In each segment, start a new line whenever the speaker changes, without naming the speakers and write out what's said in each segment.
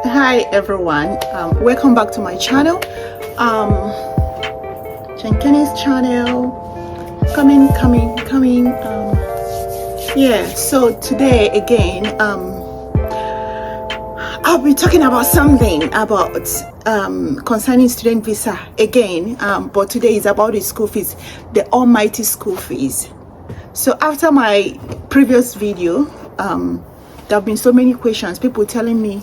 Hi everyone, welcome back to my channel, Kenny's channel. Coming. Yeah, so today again, I'll be talking about something about concerning student visa again, but today is about the school fees, the almighty school fees. So after my previous video, there have been so many questions, people telling me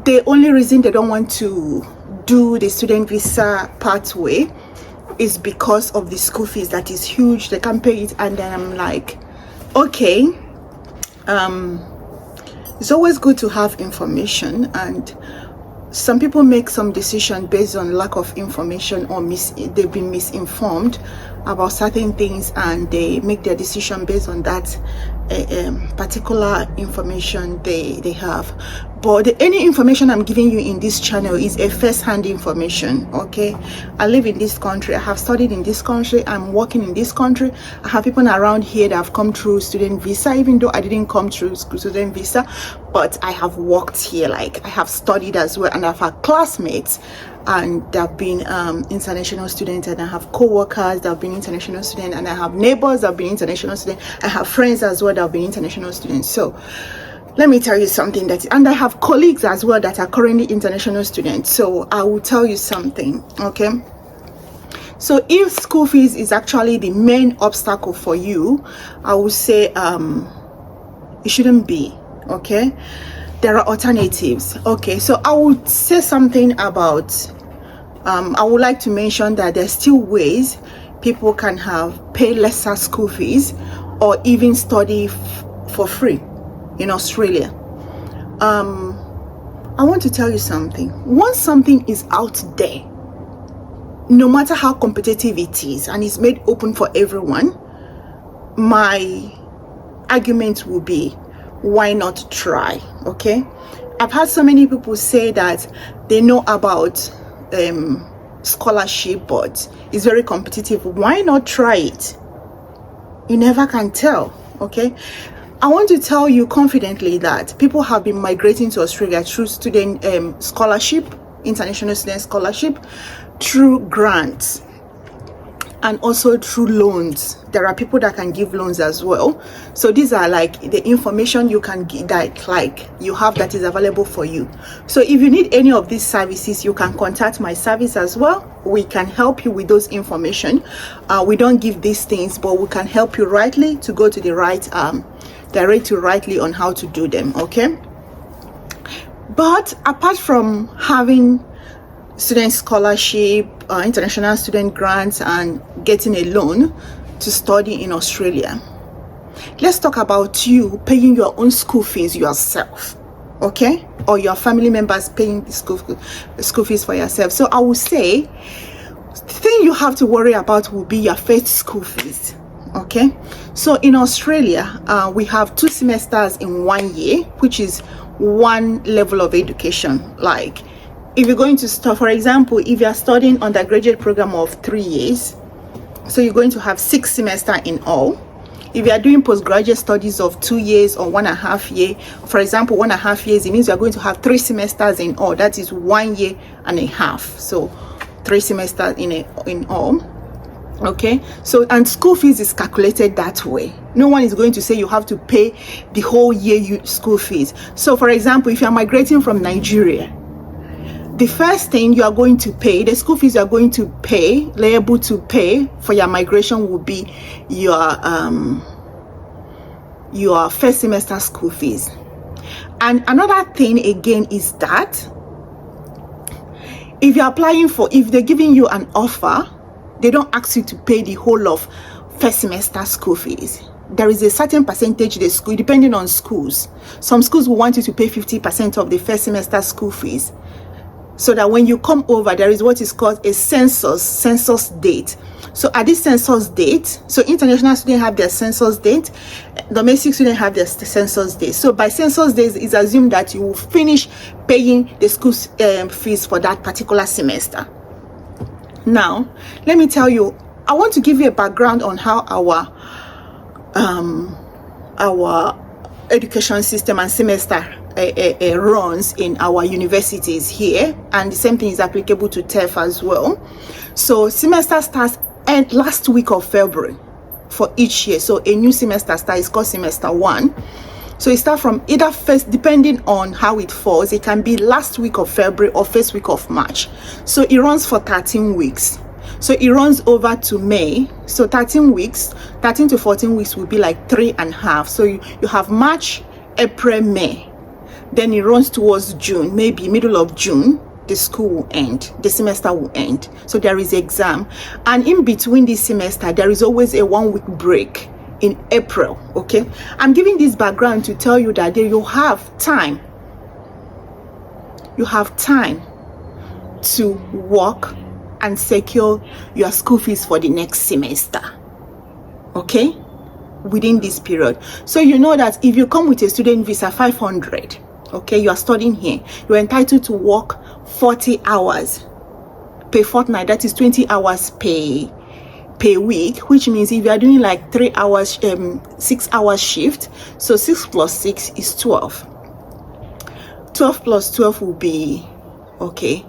the only reason they don't want to do the student visa pathway is because of the school fees that is huge, they can't pay it. And then I'm like, okay, it's always good to have information, and some people make some decision based on lack of information, or they've been misinformed about certain things, and they make their decision based on that particular information they have. But any information I'm giving you in this channel is a first-hand information. Okay, I live in this country, I have studied in this country, I'm working in this country, I have people around here that have come through student visa, even though I didn't come through student visa, but I have worked here, like I have studied as well, and I've had classmates and they've been international students, and I have co-workers that have been international students, and I have neighbors that have been international students, I have friends as well that have been international students. So let me tell you something, and I have colleagues as well that are currently international students. So I will tell you something. Okay, so if school fees is actually the main obstacle for you, I would say it shouldn't be. Okay, there are alternatives. Okay, so I would say something about I would like to mention that there's still ways people can pay lesser school fees or even study for free in Australia. I want to tell you something. Once something is out there, no matter how competitive it is, and it's made open for everyone, my argument will be, why not try? Okay, I've had so many people say that they know about scholarship, but it's very competitive. Why not try it? You never can tell. Okay, I want to tell you confidently that people have been migrating to Australia through student scholarship, international student scholarship, through grants, and also through loans. There are people that can give loans as well. So these are like the information you can get, that like you have, that is available for you. So if you need any of these services, you can contact my service as well. We can help you with those information. We don't give these things, but we can help you rightly to go to the right direct you rightly on how to do them. Okay, but apart from having student scholarship, international student grants, and getting a loan to study in Australia, let's talk about you paying your own school fees yourself. Okay, or your family members paying the school fees for yourself. So I would say the thing you have to worry about will be your first school fees. Okay, so in Australia, we have 2 semesters in 1 year, which is one level of education. Like if you're going to start, for example, if you're studying undergraduate program of 3 years, so you're going to have 6 semesters in all. If you are doing postgraduate studies of 2 years or 1.5 years, for example, 1.5 years, it means you're going to have 3 semesters in all. That is 1.5 years. So 3 semesters in all. Okay, so and school fees is calculated that way. No one is going to say you have to pay the whole year school fees. So for example, if you're migrating from Nigeria, the first thing you are going to pay, the school fees you are going to pay, liable to pay for your migration will be your first semester school fees. And another thing again is that if you're applying if they're giving you an offer, they don't ask you to pay the whole of first semester school fees. There is a certain percentage the school, depending on schools. Some schools will want you to pay 50% of the first semester school fees, so that when you come over, there is what is called a census date. So at this census date, so international students have their census date, domestic students have their census date. So by census days, it's assumed that you will finish paying the school fees for that particular semester. Now, let me tell you, I want to give you a background on how our education system and semester runs in our universities here, and the same thing is applicable to TEF as well. So semester starts at last week of February for each year. So a new semester starts, it's called semester 1. So it starts from either first, depending on how it falls, it can be last week of February or first week of March. So it runs for 13 weeks. So it runs over to May. So 13 weeks, 13 to 14 weeks will be like 3.5. So you have March, April, May. Then it runs towards June, maybe middle of June, the school will end, the semester will end. So there is exam. And in between this semester, there is always a 1 week break in April. Okay, I'm giving this background to tell you that you have time. You have time to work and secure your school fees for the next semester. Okay, within this period. So you know that if you come with a student visa 500, okay, you are studying here, you're entitled to work 40 hours per fortnight. That is 20 hours per week, which means if you are doing like 3 hours 6 hours shift, so 6 plus 6 is 12. 12 plus 12 will be okay,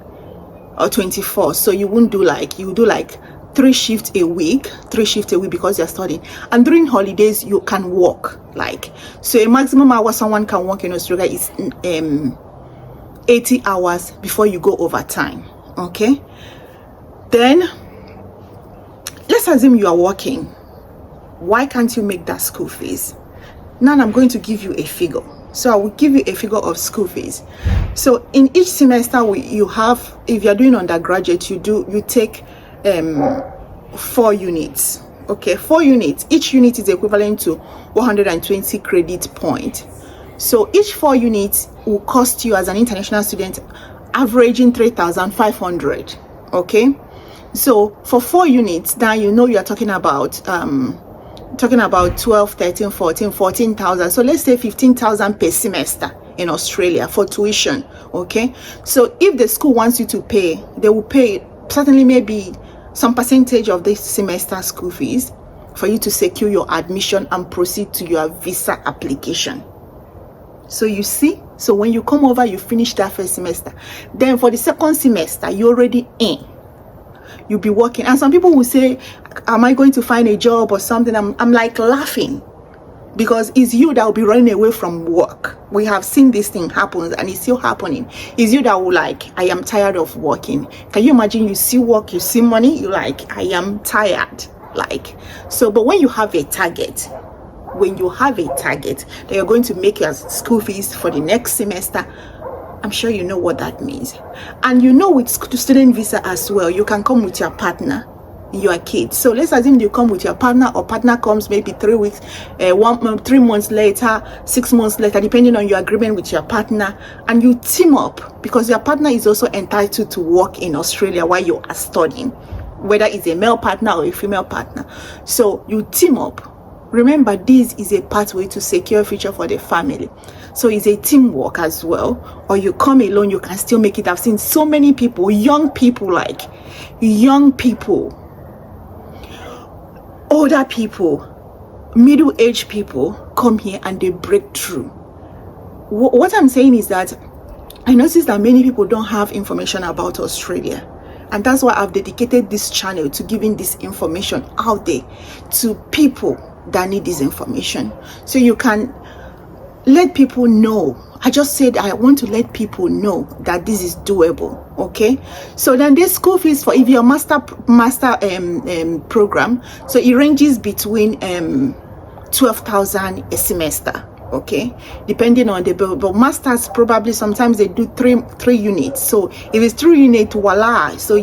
or 24. So you won't do like, you do like 3 shifts a week because you're studying. And during holidays you can work, like, so a maximum hour someone can work in Australia is 80 hours before you go overtime. Okay, then let's assume you are working. Why can't you make that school fees? Now I'm going to give you a figure. So I will give you a figure of school fees. So in each semester you have, if you're doing undergraduate, you take 4 units. Okay, 4 units. Each unit is equivalent to 120 credit points. So each 4 units will cost you as an international student averaging 3,500. Okay, so for 4 units, now you know you are talking about 12, 13, 14,000. So let's say 15,000 per semester in Australia for tuition. Okay, so if the school wants you to pay, they will pay certainly maybe some percentage of this semester school fees for you to secure your admission and proceed to your visa application. So you see, so when you come over, you finish that first semester. Then for the second semester, you're already in. You'll be working. And some people will say, am I going to find a job or something? I'm like laughing, because it's you that will be running away from work. We have seen this thing happen and it's still happening. It's you that will like, I am tired of working. Can you imagine? You see work, you see money, you like, I am tired. Like, so, but when you have a target, that you're going to make your school fees for the next semester, I'm sure you know what that means. And you know, with student visa as well, you can come with your partner, your kids. So let's assume you come with your partner, or partner comes maybe 3 weeks, 3 months later, 6 months later, depending on your agreement with your partner, and you team up, because your partner is also entitled to work in Australia while you are studying, whether it's a male partner or a female partner. So you team up. Remember, this is a pathway to secure a future for the family. So it's a teamwork as well. Or you come alone, you can still make it. I've seen so many people, young people, older people, middle-aged people come here and they break through. What I'm saying is that I noticed that many people don't have information about Australia. And that's why I've dedicated this channel to giving this information out there to people that need this information, so you can let people know. I just said I want to let people know that this is doable. Okay, so then there's school fees for if you're master program, so it ranges between 12,000 a semester. Okay, depending on the bill, but masters probably sometimes they do three units. So if it's 3 units, voila, so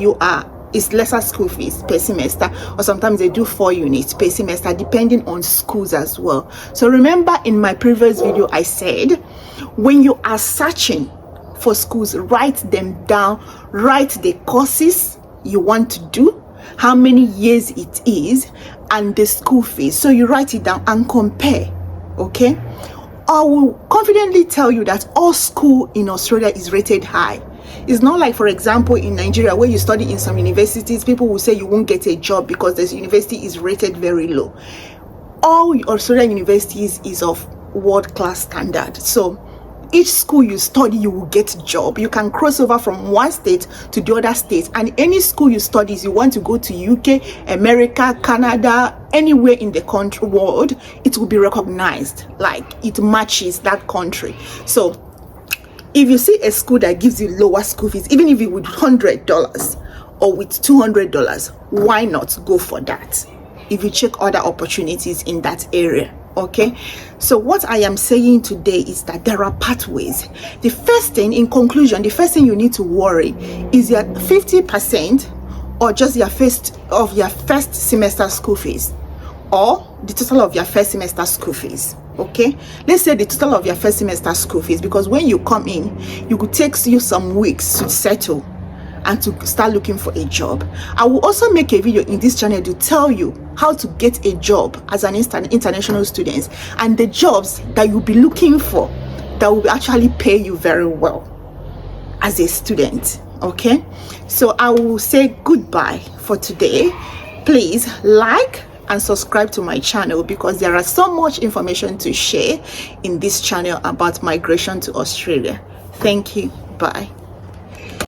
it's lesser school fees per semester, or sometimes they do 4 units per semester, depending on schools as well. So remember, in my previous video I said, when you are searching for schools, write them down, write the courses you want to do, how many years it is, and the school fees. So you write it down and compare. Okay, I will confidently tell you that all school in Australia is rated high. It's not like, for example, in Nigeria, where you study in some universities, people will say you won't get a job because this university is rated very low. All Australian universities is of world-class standard. So each school you study, you will get a job. You can cross over from one state to the other state, and any school you study, you want to go to UK, America, Canada, anywhere in the country world, it will be recognized, like it matches that country. So if you see a school that gives you lower school fees, even if it with $100 or with $200, why not go for that if you check other opportunities in that area? Okay, so what I am saying today is that there are pathways. The first thing, in conclusion, the first thing you need to worry is your 50% or just your first semester school fees, or the total of your first semester school fees. Okay, let's say the total of your first semester school fees, because when you come in, you could take you some weeks to settle and to start looking for a job. I will also make a video in this channel to tell you how to get a job as an international student, and the jobs that you'll be looking for that will actually pay you very well as a student. Okay, so I will say goodbye for today. Please like and subscribe to my channel, because there are so much information to share in this channel about migration to Australia. Thank you. Bye.